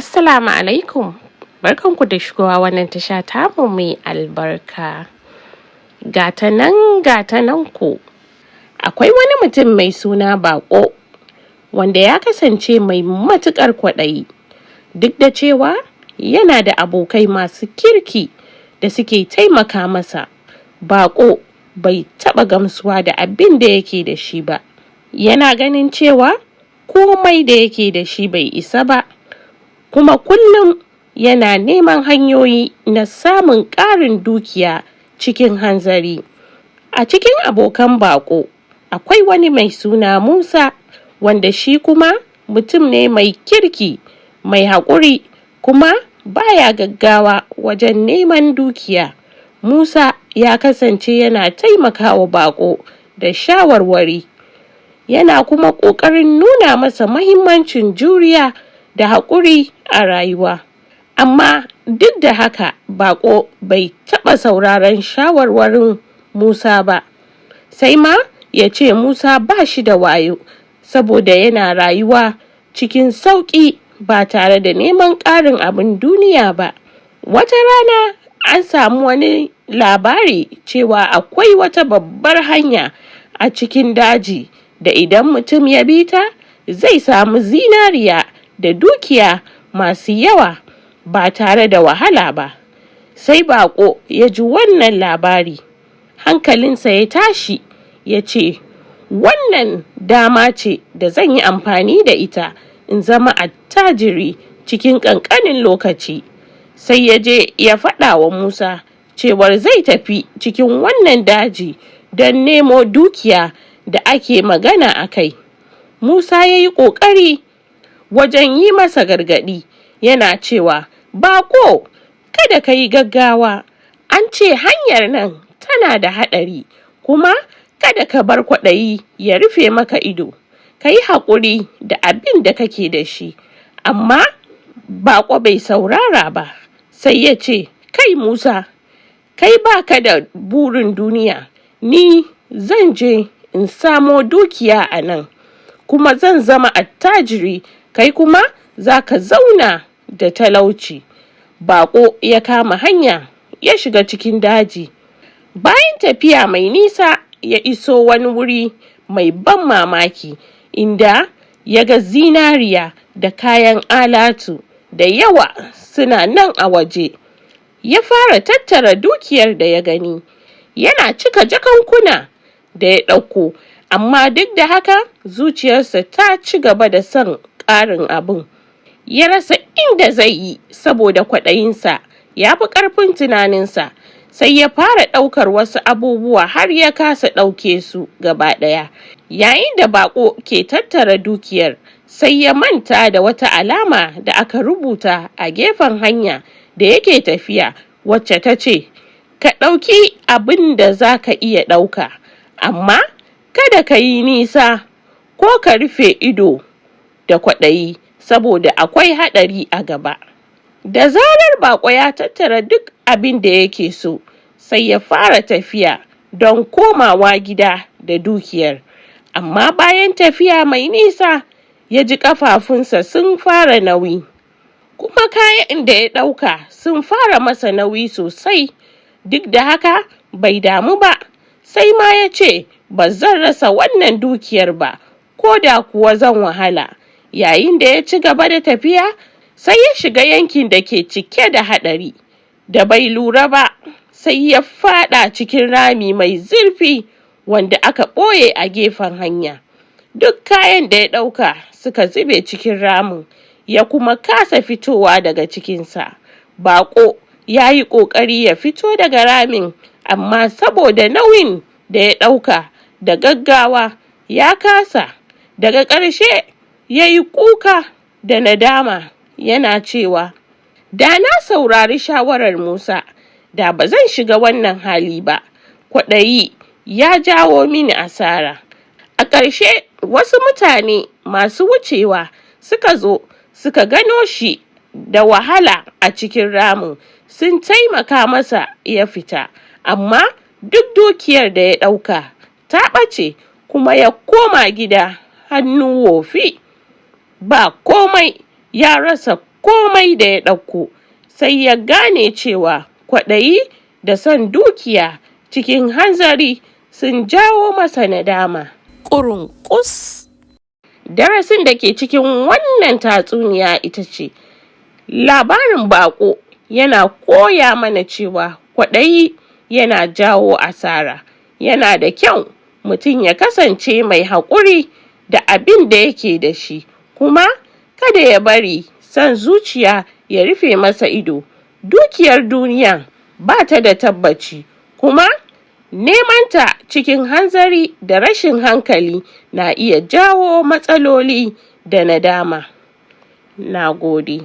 Assalamu alaikum. Barkanku da shigowa wannan tasha tamu mai albarka. Gata nan ku. Akwai wani mutum mai suna Bako wanda ya kasance mai matuƙar kwaɗayi. Duk da cewa yana da abokai masu kirki da suke taimaka masa, Bako bai taɓa gamsuwa da abin da yake da shi ba. Yana ganin cewa komai da yake da shi bai isa ba, kuma kullum yana neman hanyoyi na samun ƙarin dukiya cikin hanzari. A cikin abokan Bako, akwai wani mai suna Musa, wanda shi kuma mutum ne mai kirki, mai haƙuri, kuma baya gaggawa wajen neman dukiya. Musa ya kasance yana taimakawa Bako da shawarwari, yana kuma ƙoƙarin nuna masa mahimmancin juriya da haƙuri a rayuwa. Amma duk da haka, Bako bai taɓa sauraron shawarwarin Musa ba, sai ma ya ce Musa ba shi da wayo saboda yana rayuwa cikin sauƙi ba tare da neman ƙarin abin duniya ba. Wata rana an samu wani labari cewa akwai wata babbar hanya a cikin daji da idan mutum ya bi ta zai samu zinariya da dukiya masu yawa ba tare da wahala ba. Sai Bako ya ji wannan labari, hankalinsa ya tashi, ya ce, wannan dama ce da zan yi amfani da ita in zama attajiri cikin ƙanƙanin lokaci. Sai ya je ya faɗa wa Musa cewar zai tafi cikin wannan daji don nemo dukiya da ake magana a kai. Musa ya yi ƙoƙari wajen yi masa gargaɗi, yana cewa, Bako, kada ka yi gaggawa, an ce hanyar nan tana da haɗari, kuma kada ka bar kwaɗayi ya rufe maka ido. Ka yi haƙuri da abin da kake da shi. Amma Bako bai saurara ba, sai ya ce, kai Musa, kai baka da burin duniya, ni zan je in samo dukiya a nan, kuma zan zama attajiri, kai kuma za ka zauna da talauci. Bako ya kama hanya ya shiga cikin daji. Bayan tafiya mai nisa ya iso wani wuri mai ban mamaki, inda ya ga zinariya da kayan alatu da yawa suna nan a waje. Ya fara tattara dukiyar da ya gani, yana cika jakankuna da ya ɗauko, amma duk da haka zuciyarsa ta ci gaba da son ƙarin abin. Ya rasa inda zai yi saboda kwaɗayinsa ya fi ƙarfin tunaninsa, sai ya fara ɗaukar wasu abubuwa har ya kasa ɗauke su gaba ɗaya. Yayin da Bako ke tattara dukiyar, sai ya manta da wata alama da aka rubuta a gefen hanya da yake tafiya, wacce ta ce, ka ɗauki abin da za ka iya ɗauka, amma kada ka yi nisa ko ka rufe ido da kwaɗayi, saboda akwai haɗari a gaba. Da zarar Bako ya tattara duk abin da yake so, sai ya fara tafiya don komawa gida da dukiyar. Amma bayan tafiya mai nisa, ya ji ƙafafunsa sun fara nauyi, kuma kayan da ya ɗauka sun fara masa nauyi sosai. Duk da haka bai damu ba, sai ma ya ce, ba zan rasa wannan dukiyar ba, ko da kuwa zan wahala. Yayin da ya ci gaba da tafiya, sai ya shiga yankin da ke cike da haɗari. Da bai lura ba, sai ya faɗa cikin rami mai zurfi wanda aka ɓoye a gefen hanya. Duk kayan da ya ɗauka suka zube cikin ramin, ya kuma kasa fitowa daga cikinsa. Bako ya yi ƙoƙari ya fito daga ramin, amma saboda nauyin da ya ɗauka da gaggawa ya kasa. Daga ƙarshe ya yi kuka da nadama, yana cewa, da na saurari shawarar Musa, da ba zan shiga wannan hali ba. Kwaɗayi ya jawo mini asara. A ƙarshe wasu mutane masu wucewa suka zo suka gano shi da wahala a cikin ramin, sun taimaka masa ya fita, amma duk dukiyar da ya ɗauka ta ɓace, kuma ya koma gida hannu wofi. Ba komai, ya rasa komai da ya ɗauko, sai ya gane cewa kwaɗayi da son dukiya cikin hanzari sun jawo masa nadama. Ƙurunƙus. Darasin da ke cikin wannan tatsuniya ita ce, labarin baƙo yana koya mana cewa kwaɗayi yana jawo asara. Yana da kyau mutum ya kasance mai haƙuri da abin da yake da shi, kuma kada ya bari son zuciya ya rufe masa ido. Dukiyar duniya ba ta da tabbaci, kuma nemanta cikin hanzari da rashin hankali na iya jawo matsaloli da nadama. Na gode.